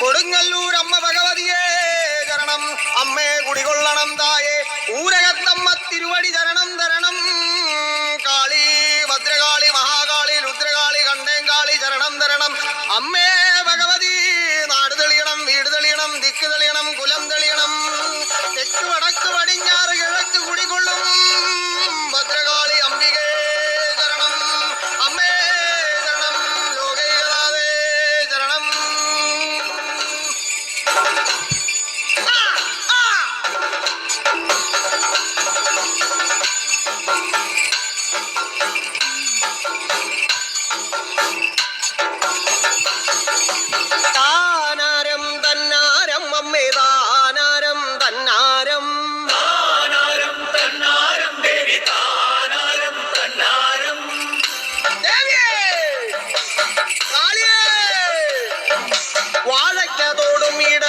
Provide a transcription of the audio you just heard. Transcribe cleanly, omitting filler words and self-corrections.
കൊടുങ്ങല്ലൂർ അമ്മ ഭഗവതിയെ ചരണം. അമ്മേ കുടികൊള്ളണം തായേ ഊരകത്തമ്മ തിരുവടി ചരണം തരണം. കാളി ഭദ്രകാളി മഹാകാളി രുദ്രകാളി കണ്ടേങ്കാളി ചരണം തരണം. അമ്മേ ഭഗവതി നാട് തെളിയണം, വീട് തെളിയണം, ദിക്ക് തെളിയണം, കുലം തെളിയണം. തെക്ക് വടക്ക് പടിഞ്ഞാറ് കിഴക്ക് കുടികൊള്ളും ഭദ്രകാളി അംബികേ ചരണം. അമ്മേ ചരണം. ലോകൈകനാഥേ ചരണം. താനാരം തന്നാരം അമ്മേ താനാരം തന്നാരം താനാരം തന്നാരം ദേവി താനാരം തന്നാരം ദേവിയേ കാളിയേ വാഴയ്ക്കതോടും ഇട